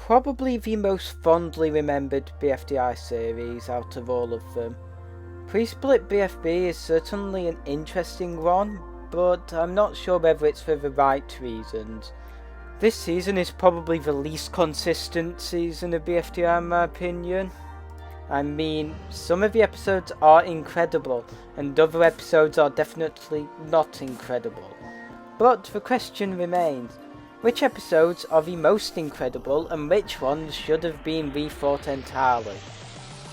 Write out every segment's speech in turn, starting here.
probably the most fondly remembered BFDI series out of all of them. Pre-split BFB is certainly an interesting one, but I'm not sure whether it's for the right reasons. This season is probably the least consistent season of BFDI in my opinion. I mean, some of the episodes are incredible, and other episodes are definitely not incredible. But the question remains, which episodes are the most incredible, and which ones should have been rethought entirely?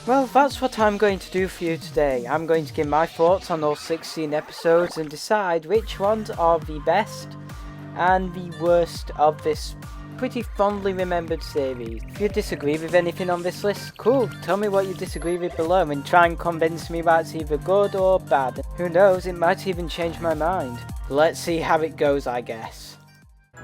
Well, that's what I'm going to do for you today. I'm going to give my thoughts on all 16 episodes and decide which ones are the best and the worst of this pretty fondly remembered series. If you disagree with anything on this list, cool, tell me what you disagree with below and try and convince me that it's either good or bad. Who knows, it might even change my mind. Let's see how it goes, I guess.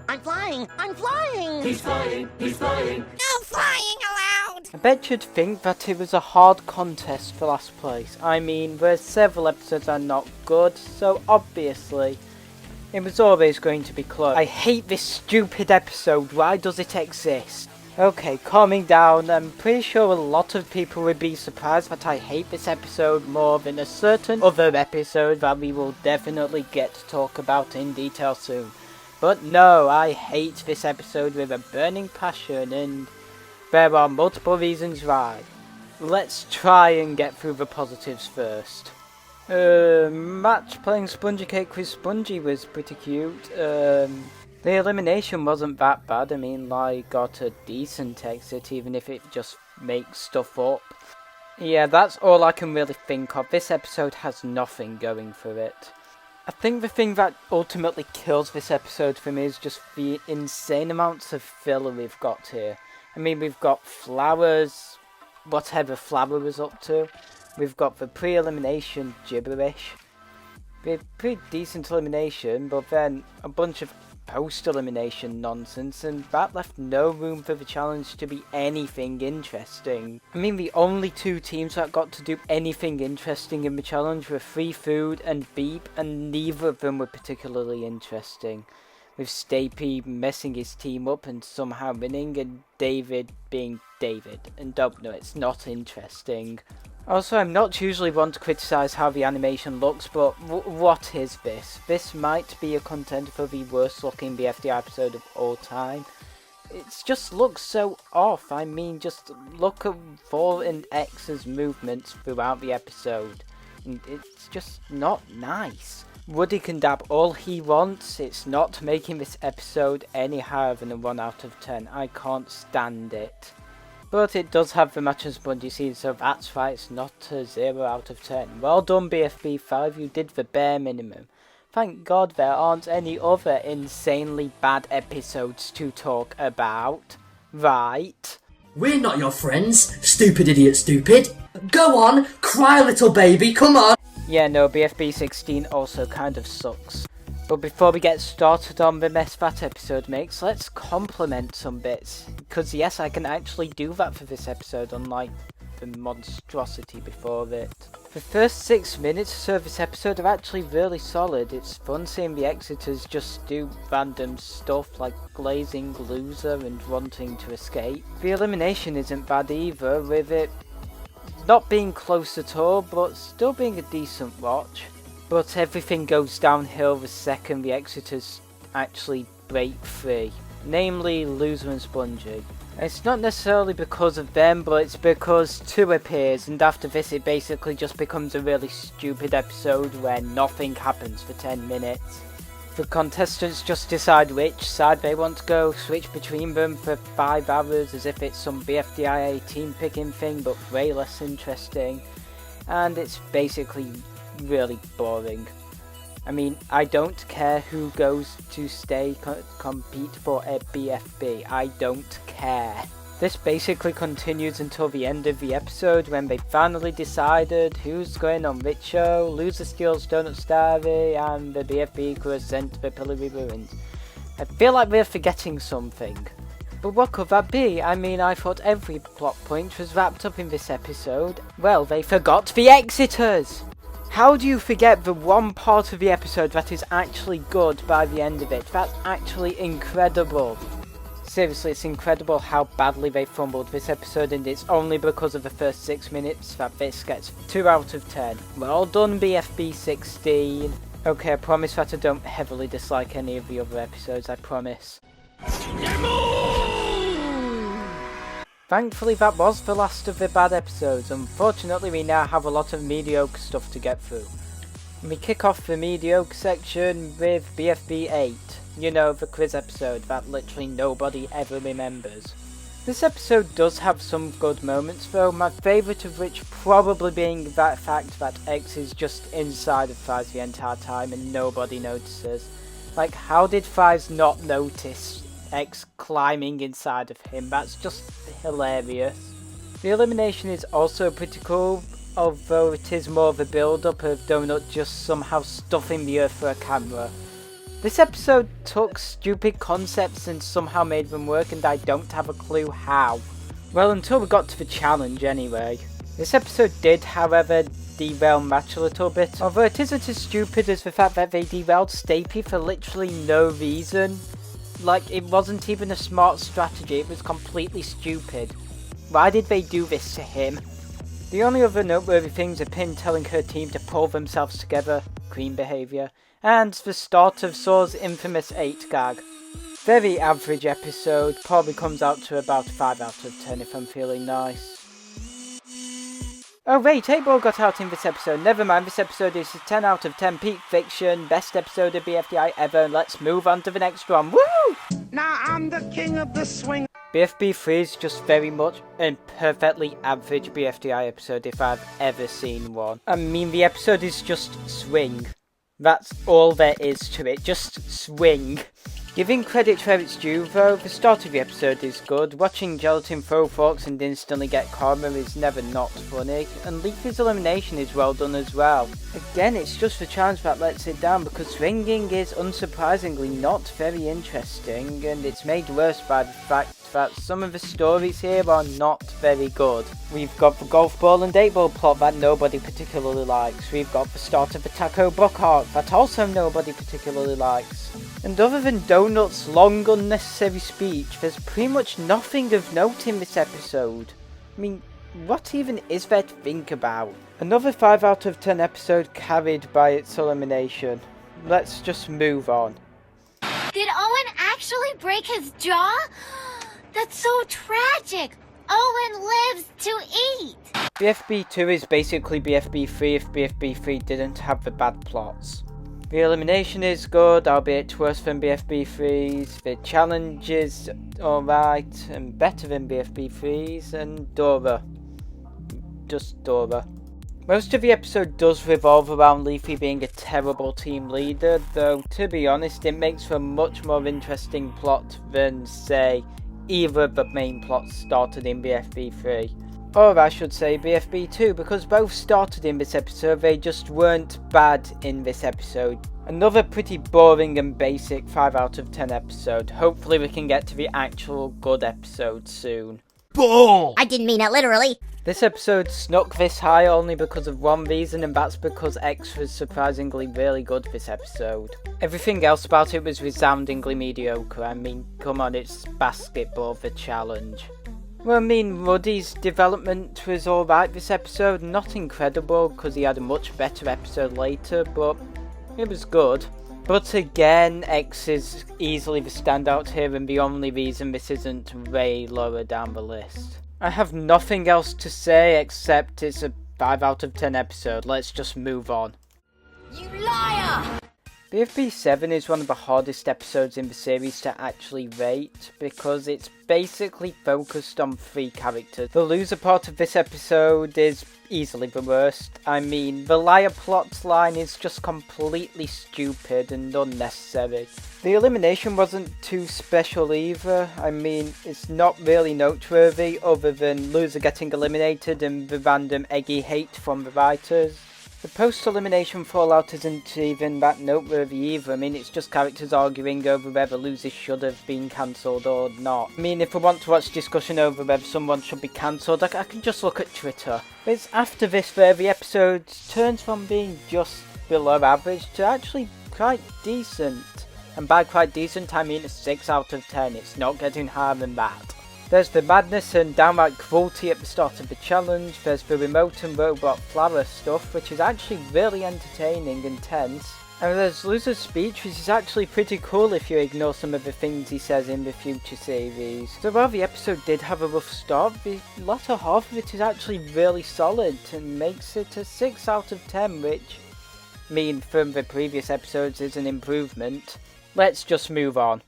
I'm flying! I'm flying! He's flying! He's flying! No flying allowed! I bet you'd think that it was a hard contest for last place. I mean, there's several episodes are not good, so obviously it was always going to be close. I hate this stupid episode, why does it exist? Okay, calming down, I'm pretty sure a lot of people would be surprised that I hate this episode more than a certain other episode that we will definitely get to talk about in detail soon. But no, I hate this episode with a burning passion, and there are multiple reasons why. Let's try and get through the positives first. Match playing Yoylecake with Spongy was pretty cute. The elimination wasn't that bad. I mean, like, got a decent exit, even if it just makes stuff up. Yeah, that's all I can really think of. This episode has nothing going for it. I think the thing that ultimately kills this episode for me is just the insane amounts of filler we've got here. I mean, we've got Flowers, whatever Flower was up to. We've got the pre-elimination gibberish. A pretty decent elimination, but then a bunch of post-elimination nonsense, and that left no room for the challenge to be anything interesting. I mean, the only two teams that got to do anything interesting in the challenge were Free Food and Beep, and neither of them were particularly interesting. With Stapy messing his team up and somehow winning, and David being David. And no, it's not interesting. Also, I'm not usually one to criticise how the animation looks, but what is this? This might be a contender for the worst looking BFD episode of all time. It just looks so off. I mean, just look at 4 and X's movements throughout the episode. And it's just not nice. Woody can dab all he wants, it's not making this episode any higher than a 1 out of 10. I can't stand it. But it does have the match and Spongy scene, so that's why it's not a 0 out of 10. Well done BFB 5, you did the bare minimum. Thank God there aren't any other insanely bad episodes to talk about. Right? We're not your friends, stupid idiot stupid. Go on, cry little baby, come on. Yeah, no, BFB 16 also kind of sucks. But before we get started on the mess that episode makes, let's compliment some bits. Because yes, I can actually do that for this episode, unlike the monstrosity before it. The first 6 minutes or so of this episode are actually really solid. It's fun seeing the Exiters just do random stuff like glazing loser and wanting to escape. The elimination isn't bad either, with it not being close at all, but still being a decent watch. But everything goes downhill the second the Exiters actually break free, namely Loser and Spongy. It's not necessarily because of them, but it's because 2 appears, and after this it basically just becomes a really stupid episode where nothing happens for 10 minutes. The contestants just decide which side they want to go, switch between them for 5 hours as if it's some BFDIA team picking thing, but way less interesting, and it's basically really boring. I mean, I don't care who goes to compete for a BFB, I don't care. This basically continues until the end of the episode when they finally decided who's going on which show. Loser steals Donut Starry and the BFB crew is sent to the Pillowy Ruins. I feel like we're forgetting something. But what could that be? I mean, I thought every plot point was wrapped up in this episode. Well, they forgot the Exiters! How do you forget the one part of the episode that is actually good by the end of it? That's actually incredible. Seriously, it's incredible how badly they fumbled this episode, and it's only because of the first 6 minutes that this gets 2 out of 10. Well done, BFB 16. Okay, I promise that I don't heavily dislike any of the other episodes, I promise. Thankfully that was the last of the bad episodes. Unfortunately we now have a lot of mediocre stuff to get through. We kick off the mediocre section with BFB 8. You know, the quiz episode that literally nobody ever remembers. This episode does have some good moments though, my favourite of which probably being that fact that X is just inside of Fives the entire time and nobody notices. Like, how did Fives not notice X climbing inside of him? That's just hilarious. The elimination is also pretty cool, although it is more of a build-up of Donut just somehow stuffing the earth for a camera. This episode took stupid concepts and somehow made them work, and I don't have a clue how. Well, until we got to the challenge anyway. This episode did, however, derail match a little bit, although it isn't as stupid as the fact that they derailed Stapy for literally no reason. Like, it wasn't even a smart strategy, it was completely stupid. Why did they do this to him? The only other noteworthy things are Pin telling her team to pull themselves together, Queen behaviour, and the start of Saw's infamous 8 gag. Very average episode, probably comes out to about 5 out of 10 if I'm feeling nice. Oh wait, 8-Ball got out in this episode. Never mind, this episode is a 10 out of 10 peak fiction, best episode of BFDI ever. Let's move on to the next one. Woo! Now I'm the king of the swing. BFB 3 is just very much a perfectly average BFDI episode if I've ever seen one. I mean, the episode is just swing. That's all there is to it, just swing. Giving credit where it's due though, the start of the episode is good, watching Gelatin throw forks and instantly get karma is never not funny, and Leafy's elimination is well done as well. Again, it's just the challenge that lets it down because swinging is unsurprisingly not very interesting, and it's made worse by the fact that some of the stories here are not very good. We've got the golf ball and 8-Ball plot that nobody particularly likes, we've got the start of the Taco book arc that also nobody particularly likes. And other than Donut's long unnecessary speech, there's pretty much nothing of note in this episode. I mean, what even is there to think about? Another 5 out of 10 episode carried by its elimination. Let's just move on. Did Owen actually break his jaw? That's so tragic! Owen lives to eat! BFB 2 is basically BFB 3 if BFB 3 didn't have the bad plots. The elimination is good, albeit worse than BFB 3's, the challenge is alright and better than BFB 3's, and Dora. Just Dora. Most of the episode does revolve around Leafy being a terrible team leader, though to be honest it makes for a much more interesting plot than, say, either of the main plots started in BFB 3. Or I should say BFB 2, because both started in this episode, they just weren't bad in this episode. Another pretty boring and basic 5 out of 10 episode. Hopefully we can get to the actual good episode soon. Bull! I didn't mean it literally. This episode snuck this high only because of one reason, and that's because X was surprisingly really good this episode. Everything else about it was resoundingly mediocre. I mean, come on, it's basketball, the challenge. Well, I mean, Ruddy's development was alright this episode, not incredible because he had a much better episode later, but it was good. But again, X is easily the standout here and the only reason this isn't way lower down the list. I have nothing else to say except it's a 5 out of 10 episode, let's just move on. You liar! BFB 7 is one of the hardest episodes in the series to actually rate, because it's basically focused on 3 characters. The loser part of this episode is easily the worst. I mean, the liar plot line is just completely stupid and unnecessary. The elimination wasn't too special either. I mean, it's not really noteworthy other than loser getting eliminated and the random eggy hate from the writers. The post-elimination fallout isn't even that noteworthy either. I mean, it's just characters arguing over whether losers should have been cancelled or not. I mean, if we want to watch discussion over whether someone should be cancelled, I can just look at Twitter. But it's after this where the episode turns from being just below average to actually quite decent. and by quite decent I mean a 6 out of 10, it's not getting higher than that. There's the madness and downright cruelty at the start of the challenge, there's the remote and robot flower stuff which is actually really entertaining and tense, and there's Loser's speech which is actually pretty cool if you ignore some of the things he says in the future series. So while the episode did have a rough start, the latter half of it is actually really solid and makes it a 6 out of 10, which from the previous episodes is an improvement. Let's just move on.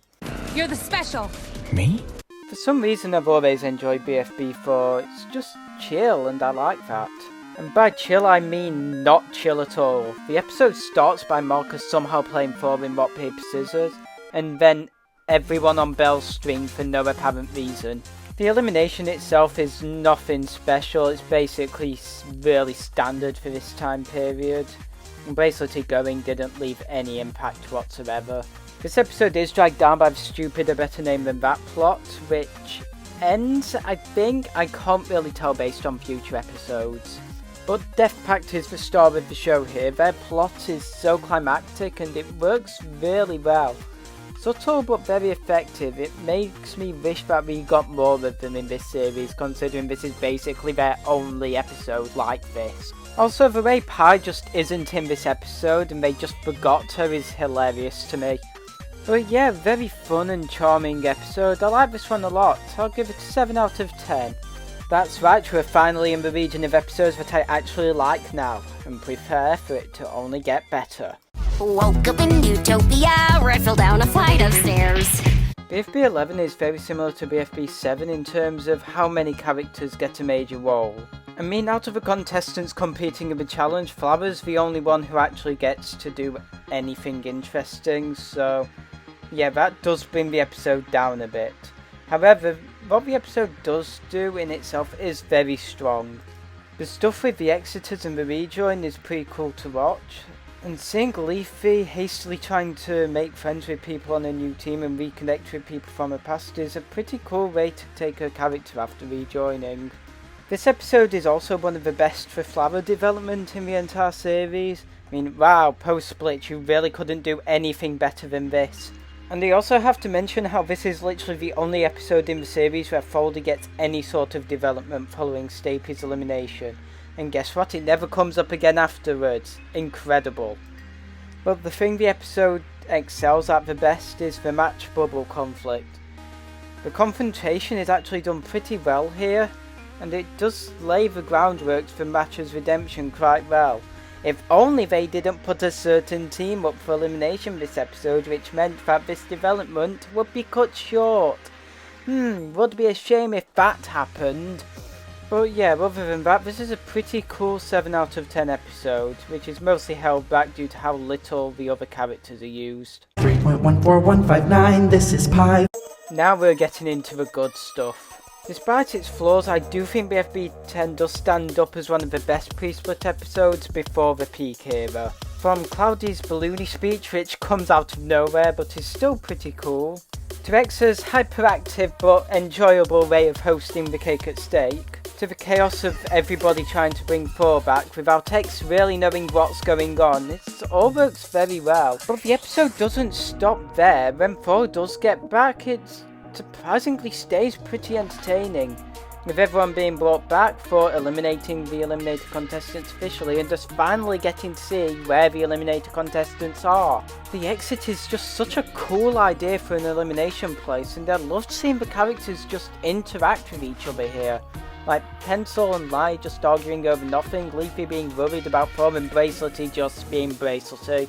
You're the special. Me? For some reason I've always enjoyed BFB 4, it's just chill and I like that. And by chill I mean not chill at all. The episode starts by Marcus somehow playing 4 in rock paper scissors, and then everyone on Belle's string for no apparent reason. The elimination itself is nothing special, it's basically really standard for this time period. And Bracelety going didn't leave any impact whatsoever. This episode is dragged down by the stupid A Better Name Than That plot, which ends, I think, I can't really tell based on future episodes. But Death Pact is the star of the show here, their plot is so climactic and it works really well. Subtle but very effective, it makes me wish that we got more of them in this series considering this is basically their only episode like this. Also, the way Pi just isn't in this episode and they just forgot her is hilarious to me. But yeah, very fun and charming episode, I like this one a lot, I'll give it a 7 out of 10. That's right, we're finally in the region of episodes that I actually like now, and prepare for it to only get better. Woke up in Utopia, fell down a flight of stairs. BFB 11 is very similar to BFB 7 in terms of how many characters get a major role. I mean, out of the contestants competing in the challenge, Flower's the only one who actually gets to do anything interesting, so yeah, that does bring the episode down a bit. However, what the episode does do in itself is very strong. The stuff with the Exiters and the Rejoin is pretty cool to watch, and seeing Leafy hastily trying to make friends with people on a new team and reconnect with people from her past is a pretty cool way to take her character after rejoining. This episode is also one of the best for Flower development in the entire series. I mean, wow, post-split you really couldn't do anything better than this. And I also have to mention how this is literally the only episode in the series where Foldy gets any sort of development following Stapy's elimination. And guess what? It never comes up again afterwards. Incredible. But the thing the episode excels at the best is the match bubble conflict. The confrontation is actually done pretty well here, and it does lay the groundwork for Match's redemption quite well. If only they didn't put a certain team up for elimination this episode, which meant that this development would be cut short. Would be a shame if that happened. But yeah, other than that, this is a pretty cool 7 out of 10 episode, which is mostly held back due to how little the other characters are used. 3.14159, this is Pi. Now we're getting into the good stuff. Despite its flaws, I do think BFB 10 does stand up as one of the best pre-split episodes before the peak era. From Cloudy's balloony speech, which comes out of nowhere but is still pretty cool, to X's hyperactive but enjoyable way of hosting the Cake at Stake, to the chaos of everybody trying to bring 4 back without X really knowing what's going on, it all works very well. But the episode doesn't stop there. When 4 does get back, it surprisingly stays pretty entertaining, with everyone being brought back for eliminating the eliminated contestants officially and just finally getting to see where the eliminated contestants are. The exit is just such a cool idea for an elimination place, and I loved seeing the characters just interact with each other here. Like Pencil and Lai just arguing over nothing, Leafy being worried about Form and Bracelety just being Bracelety.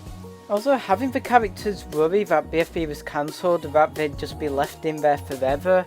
Also, having the characters worry that BFB was cancelled or that they'd just be left in there forever,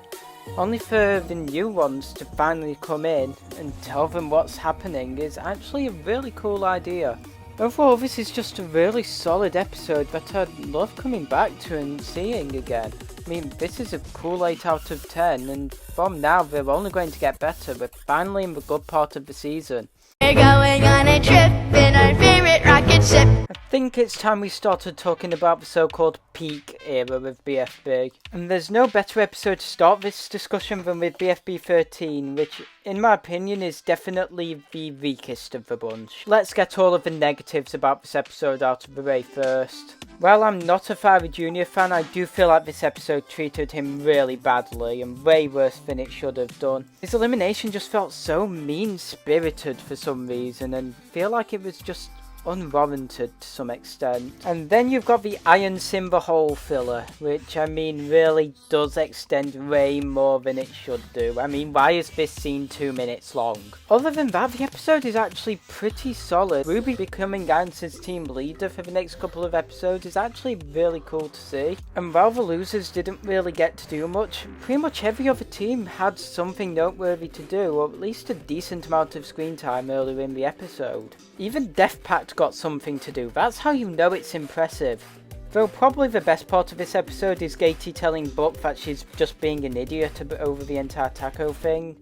only for the new ones to finally come in and tell them what's happening, is actually a really cool idea. Overall, this is just a really solid episode that I'd love coming back to and seeing again. I mean, this is a cool 8 out of 10, and from now they're only going to get better. We're finally in the good part of the season. We're going on a trip in in our favorite rocket ship. I think it's time we started talking about the so-called peak era of BFB. And there's no better episode to start this discussion than with BFB 13, which in my opinion is definitely the weakest of the bunch. Let's get all of the negatives about this episode out of the way first. While I'm not a Fiery Jr. fan, I do feel like this episode treated him really badly and way worse than it should have done. His elimination just felt so mean-spirited for some reason and feel like it was just unwarranted to some extent. And then you've got the Iron Simba hole filler, which I mean really does extend way more than it should do. I mean, why is this scene 2 minutes long? Other than that, the episode is actually pretty solid. Ruby becoming Gance's team leader for the next couple of episodes is actually really cool to see. And while the losers didn't really get to do much, pretty much every other team had something noteworthy to do, or at least a decent amount of screen time earlier in the episode. Even Death Pact got something to do. That's how you know it's impressive. Though probably the best part of this episode is Gaty telling Buck that she's just being an idiot over the entire taco thing.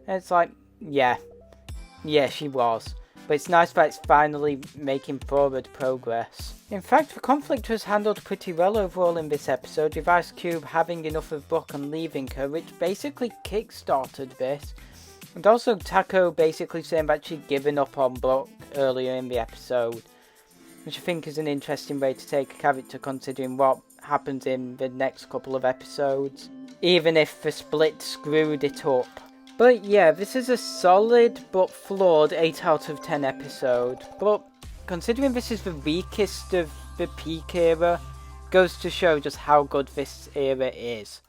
And it's like, yeah, she was. But it's nice that it's finally making forward progress. In fact, the conflict was handled pretty well overall in this episode, with Ice Cube having enough of Buck and leaving her, which basically kick-started this. And also Taco basically saying that she'd given up on Buck earlier in the episode, which I think is an interesting way to take a character considering what happens in the next couple of episodes, even if the split screwed it up. But yeah, this is a solid but flawed 8 out of 10 episode, but considering this is the weakest of the peak era, goes to show just how good this era is.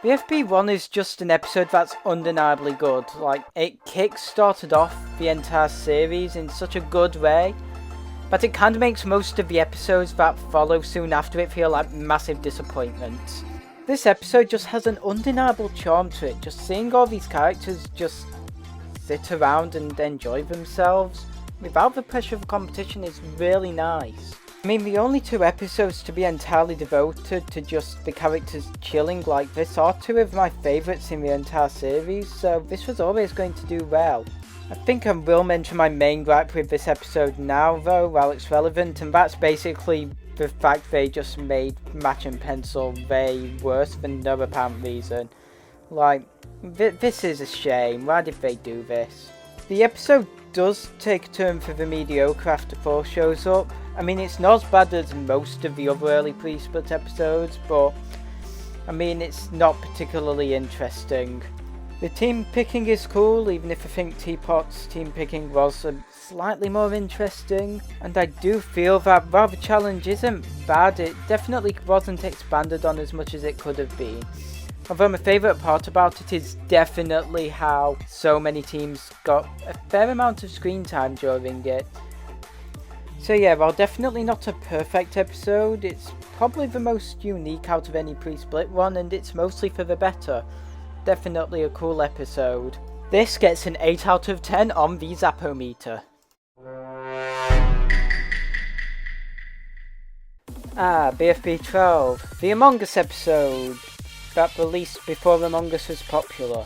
BFB 1 is just an episode that's undeniably good. Like, it kick-started off the entire series in such a good way, but it kind of makes most of the episodes that follow soon after it feel like massive disappointments. This episode just has an undeniable charm to it, just seeing all these characters just sit around and enjoy themselves without the pressure of competition is really nice. I mean, the only 2 episodes to be entirely devoted to just the characters chilling like this are 2 of my favourites in the entire series, so this was always going to do well. I think I will mention my main gripe with this episode now though, while it's relevant, and that's basically the fact they just made Match and Pencil way worse for no apparent reason. Like, this is a shame, why did they do this? The episode does take a turn for the mediocre after 4 shows up. I mean, it's not as bad as most of the other early pre-split episodes, but I mean, it's not particularly interesting. The team picking is cool, even if I think Teapot's team picking was slightly more interesting, and I do feel that while the challenge isn't bad, it definitely wasn't expanded on as much as it could have been. Although my favourite part about it is definitely how so many teams got a fair amount of screen time during it. So yeah, while definitely not a perfect episode, it's probably the most unique out of any pre-split one, and it's mostly for the better. Definitely a cool episode. This gets an 8 out of 10 on the Zappometer. BFB 12, the Among Us episode that released before Among Us was popular.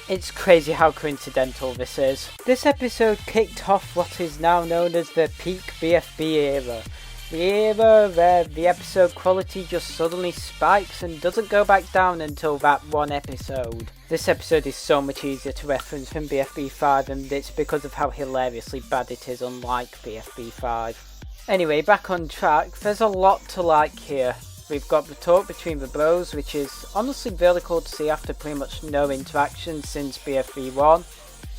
It's crazy how coincidental this is. This episode kicked off what is now known as the peak BFB era. The era where the episode quality just suddenly spikes and doesn't go back down until that one episode. This episode is so much easier to reference than BFB 5, and it's because of how hilariously bad it is, unlike BFB 5. Anyway, back on track, there's a lot to like here. We've got the talk between the bros, which is honestly really cool to see after pretty much no interaction since BFB 1.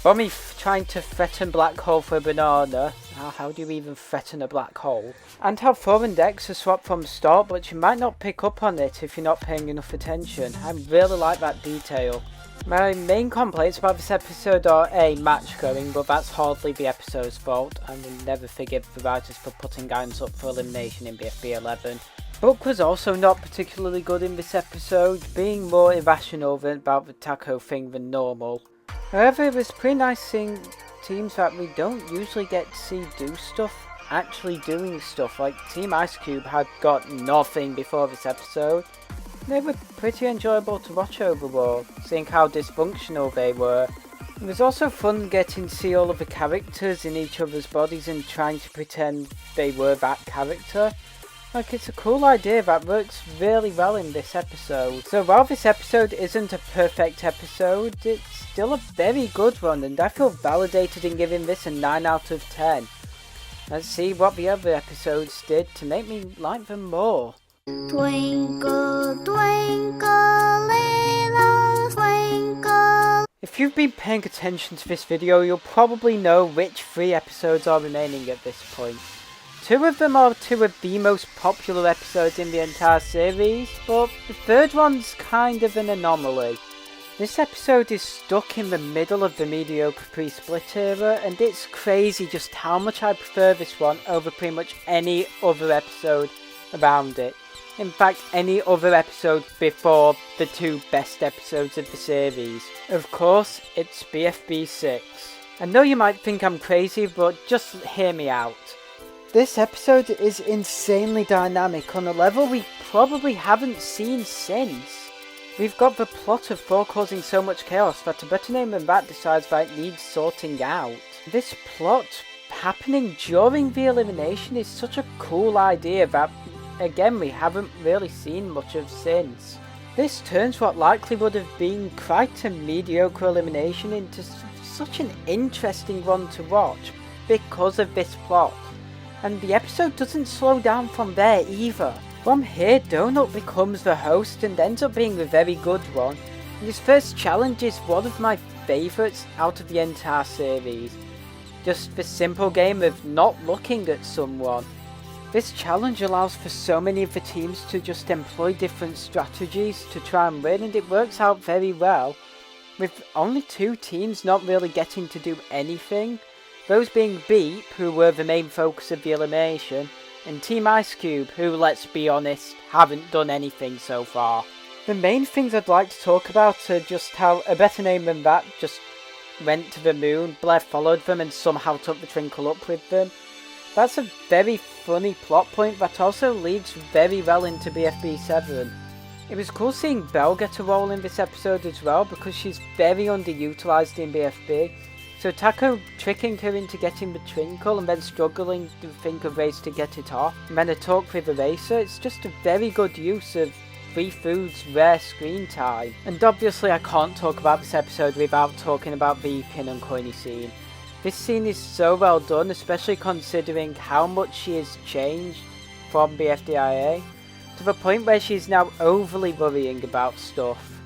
Bommy trying to threaten Black Hole for a banana. How do you even threaten a black hole? And how Thor and Dex are swapped from the start, but you might not pick up on it if you're not paying enough attention. I really like that detail. My main complaints about this episode are A, match going, but that's hardly the episode's fault. I will never forgive the writers for putting guys up for elimination in BFB 11. Book was also not particularly good in this episode, being more irrational about the taco thing than normal. However, it was pretty nice seeing teams that we don't usually get to see do stuff, actually doing stuff. Like Team Ice Cube had got nothing before this episode. They were pretty enjoyable to watch overall, seeing how dysfunctional they were, It was also fun getting to see all of the characters in each other's bodies and trying to pretend they were that character. Like, it's a cool idea that works really well in this episode. So while this episode isn't a perfect episode, it's still a very good one, and I feel validated in giving this a 9 out of 10. Let's see what the other episodes did to make me like them more. Twinkle, twinkle, little twinkle. If you've been paying attention to this video, you'll probably know which 3 episodes are remaining at this point. 2 of them are 2 of the most popular episodes in the entire series, but the 3rd one's kind of an anomaly. This episode is stuck in the middle of the mediocre pre-split era, and it's crazy just how much I prefer this one over pretty much any other episode around it. In fact, any other episode before the 2 best episodes of the series. Of course, it's BFB 6. I know you might think I'm crazy, but just hear me out. This episode is insanely dynamic on a level we probably haven't seen since. We've got the plot of 4 causing so much chaos that a better name than that decides that it needs sorting out. This plot happening during the elimination is such a cool idea that, again, we haven't really seen much of since. This turns what likely would have been quite a mediocre elimination into such an interesting one to watch because of this plot. And the episode doesn't slow down from there either. From here, Donut becomes the host and ends up being a very good one. And his first challenge is one of my favourites out of the entire series. Just the simple game of not looking at someone. This challenge allows for so many of the teams to just employ different strategies to try and win, and it works out very well, with only 2 teams not really getting to do anything. Those being Beep, who were the main focus of the elimination, and Team Ice Cube, who, let's be honest, haven't done anything so far. The main things I'd like to talk about are just how a better name than that just went to the moon, Blair followed them and somehow took the Twinkle up with them. That's a very funny plot point that also leads very well into BFB 7. It was cool seeing Belle get a role in this episode as well, because she's very underutilised in BFB. So Taco tricking her into getting the Twinkle and then struggling to think of ways to get it off, and then a talk with Eraser, it's just a very good use of Free Food's rare screen time. And obviously I can't talk about this episode without talking about the Pin and Coiny scene. This scene is so well done, especially considering how much she has changed from BFDIA, to the point where she's now overly worrying about stuff.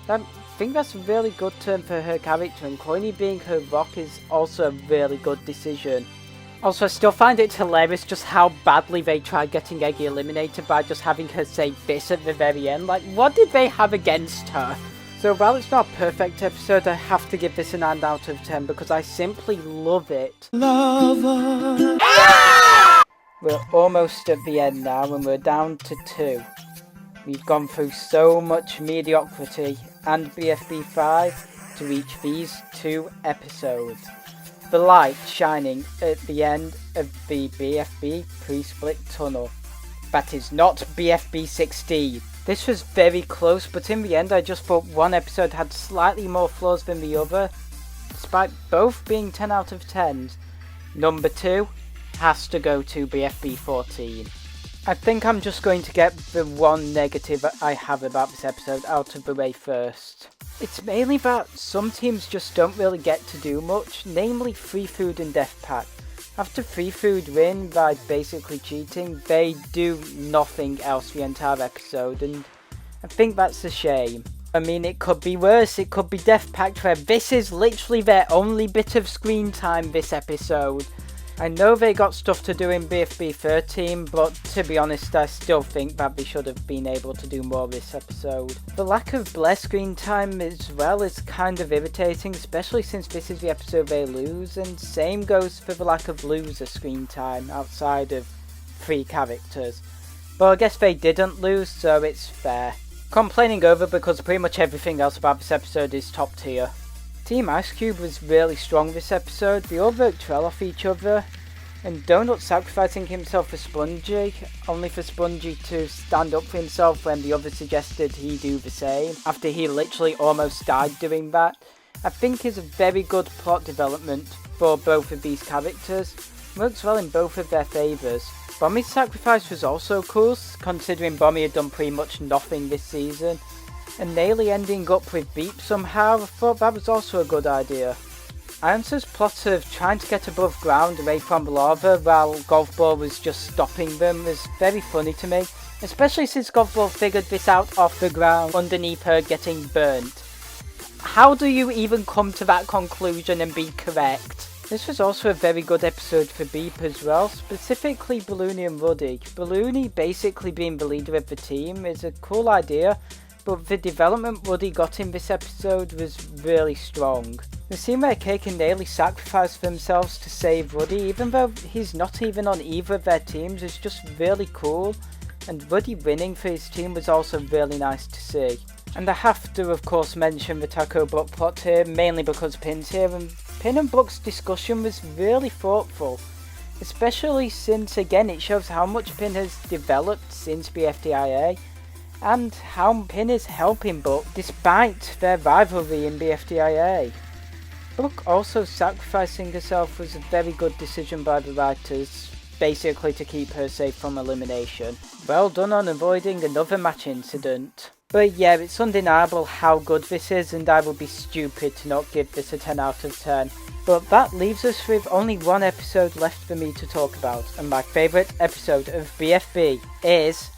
I think that's a really good turn for her character, and Coiny being her rock is also a really good decision. Also, I still find it hilarious just how badly they tried getting Eggy eliminated by just having her say this at the very end. Like, what did they have against her? So while it's not a perfect episode, I have to give this a 9 out of 10 because I simply love it. Lover. We're almost at the end now and we're down to 2. We've gone through so much mediocrity and BFB 5 to reach these 2 episodes. The light shining at the end of the BFB pre-split tunnel. That is not BFB 16. This was very close, but in the end I just thought one episode had slightly more flaws than the other, despite both being 10 out of 10s. Number 2 has to go to BFB 14. I think I'm just going to get the one negative I have about this episode out of the way first. It's mainly that some teams just don't really get to do much, namely Free Food and Death Pack. After Free Food win by basically cheating, they do nothing else the entire episode, and I think that's a shame. I mean, it could be worse, it could be Death Pack where this is literally their only bit of screen time this episode. I know they got stuff to do in BFB 13, but to be honest, I still think that they should have been able to do more this episode. The lack of Blair screen time as well is kind of irritating, especially since this is the episode they lose, and same goes for the lack of loser screen time outside of 3 characters. But I guess they didn't lose, so it's fair. Complaining over because pretty much everything else about this episode is top tier. Team Ice Cube was really strong this episode. They all worked well off each other, and Donut sacrificing himself for Spongy, only for Spongy to stand up for himself when the others suggested he do the same, after he literally almost died doing that. I think is a very good plot development for both of these characters. Works well in both of their favours. Bommy's sacrifice was also cool, considering Bommy had done pretty much nothing this season. And nearly ending up with Beep somehow, I thought that was also a good idea. Iron's plot of trying to get above ground away from lava while Golf Ball was just stopping them was very funny to me, especially since Golf Ball figured this out off the ground underneath her getting burnt. How do you even come to that conclusion and be correct? This was also a very good episode for Beep as well, specifically Balloony and Ruddy. Balloony basically being the leader of the team is a cool idea, but the development Ruddy got in this episode was really strong. The scene where Cake and nearly sacrifice themselves to save Ruddy, even though he's not even on either of their teams, is just really cool, and Ruddy winning for his team was also really nice to see. And I have to of course mention the Taco Buck plot here, mainly because Pin's here, and Pin and Buck's discussion was really thoughtful, especially since again it shows how much Pin has developed since BFDIA, and how Pin is helping Buck despite their rivalry in BFDIA. Buck also sacrificing herself was a very good decision by the writers, basically to keep her safe from elimination. Well done on avoiding another match incident. But yeah, it's undeniable how good this is, and I would be stupid to not give this a 10 out of 10. But that leaves us with only one episode left for me to talk about, and my favourite episode of BFB is...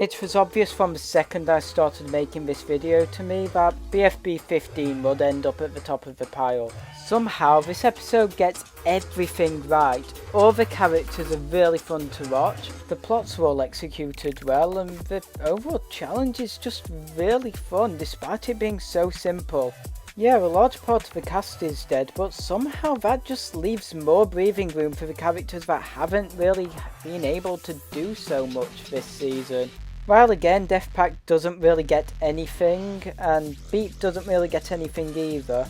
It was obvious from the second I started making this video to me that BFB 15 would end up at the top of the pile. Somehow this episode gets everything right. All the characters are really fun to watch, the plots are all executed well, and the overall challenge is just really fun despite it being so simple. Yeah, a large part of the cast is dead, but somehow that just leaves more breathing room for the characters that haven't really been able to do so much this season. While again, Deathpack doesn't really get anything, and Beep doesn't really get anything either.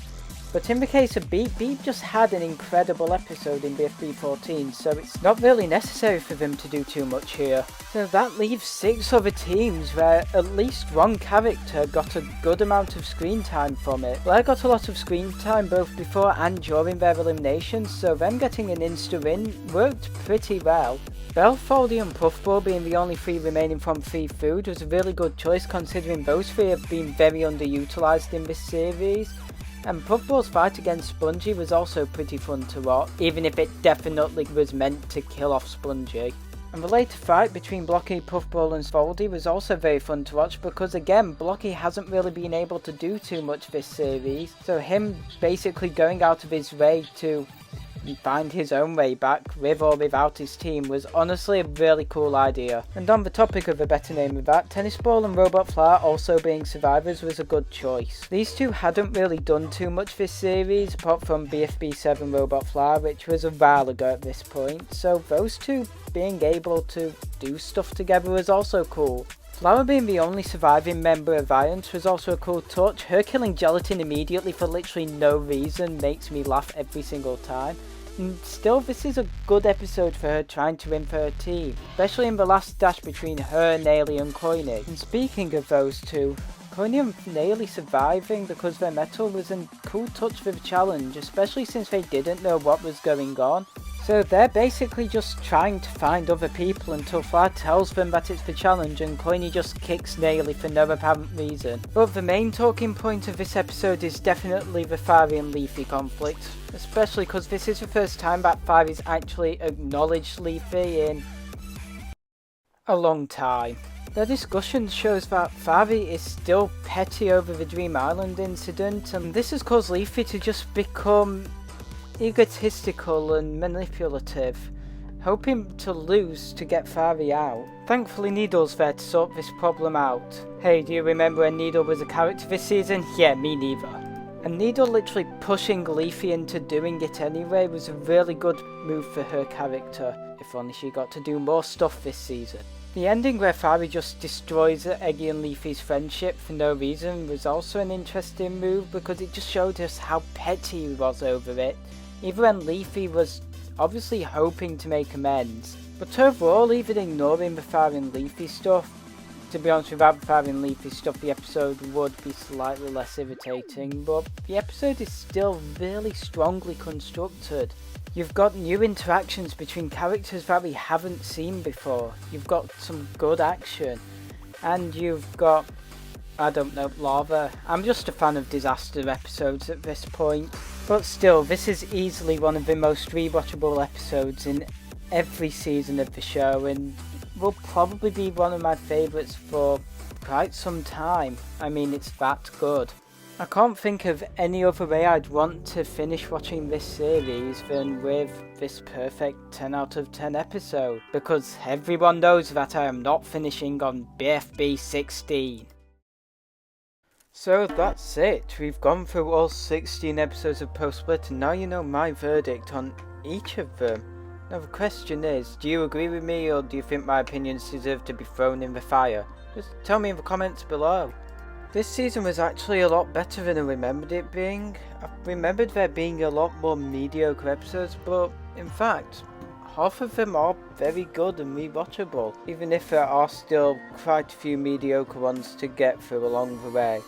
But in the case of Beep, Beep just had an incredible episode in BFB 14, so it's not really necessary for them to do too much here. So that leaves 6 other teams where at least one character got a good amount of screen time from it. Blair got a lot of screen time both before and during their eliminations, so them getting an insta-win worked pretty well. Belle, Foldy and Puffball being the only 3 remaining from Free Food was a really good choice considering those 3 have been very underutilised in this series. And Puffball's fight against Spongy was also pretty fun to watch, even if it definitely was meant to kill off Spongy. And the later fight between Blocky, Puffball and Foldy was also very fun to watch because again, Blocky hasn't really been able to do too much this series, so him basically going out of his way to find his own way back with or without his team was honestly a really cool idea. And on the topic of a better name of that, Tennis Ball and Robot Flower also being survivors was a good choice. These 2 hadn't really done too much this series apart from BFB 7 Robot Flower, which was a while ago at this point, so those 2 being able to do stuff together was also cool. Flower being the only surviving member of Ions was also a cool touch. Her killing Gelatin immediately for literally no reason makes me laugh every single time. And still, this is a good episode for her trying to win for her team, especially in the last dash between her, Naily and Coiny. And speaking of those 2, Coiny and Naily surviving because their metal was a cool touch for the challenge, especially since they didn't know what was going on. So they're basically just trying to find other people until Flower tells them that it's the challenge and Coiny just kicks Naily for no apparent reason. But the main talking point of this episode is definitely the Fari and Leafy conflict, especially because this is the first time that Fari's actually acknowledged Leafy in a long time. Their discussion shows that Fari is still petty over the Dream Island incident, and this has caused Leafy to just become egotistical and manipulative, hoping to lose to get Fari out. Thankfully Needle's there to sort this problem out. Hey, do you remember when Needle was a character this season? Yeah, me neither. And Needle literally pushing Leafy into doing it anyway was a really good move for her character, if only she got to do more stuff this season. The ending where Fari just destroys Eggy and Leafy's friendship for no reason was also an interesting move because it just showed us how petty he was over it, even when Leafy was obviously hoping to make amends. But overall, even ignoring the Fari and Leafy stuff, To be honest, without having leafy stuff, the episode would be slightly less irritating, but the episode is still really strongly constructed. You've got new interactions between characters that we haven't seen before. You've got some good action. And you've got, I don't know, lava. I'm just a fan of disaster episodes at this point. But still, this is easily one of the most rewatchable episodes in every season of the show, and will probably be one of my favourites for quite some time. I mean, it's that good. I can't think of any other way I'd want to finish watching this series than with this perfect 10 out of 10 episode, because everyone knows that I am not finishing on BFB 16. So that's it, we've gone through all 16 episodes of Post Split, and now you know my verdict on each of them. Now the question is, do you agree with me, or do you think my opinions deserve to be thrown in the fire? Just tell me in the comments below. This season was actually a lot better than I remembered it being. I remembered there being a lot more mediocre episodes, but in fact, half of them are very good and rewatchable, even if there are still quite a few mediocre ones to get through along the way.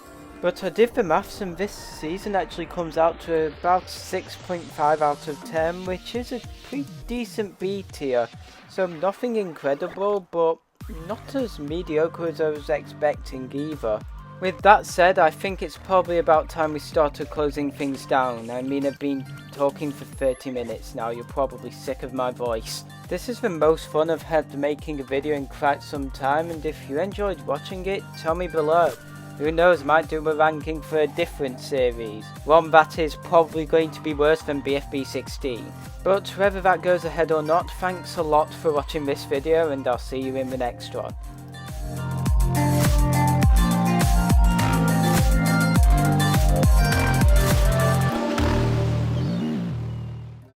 But I did the maths, and this season actually comes out to about 6.5 out of 10, which is a pretty decent B tier. So nothing incredible, but not as mediocre as I was expecting either. With that said, I think it's probably about time we started closing things down. I mean, I've been talking for 30 minutes now, you're probably sick of my voice. This is the most fun I've had making a video in quite some time, and if you enjoyed watching it, tell me below. Who knows, I might do a ranking for a different series. One that is probably going to be worse than BFB 16. But whether that goes ahead or not, thanks a lot for watching this video, and I'll see you in the next one.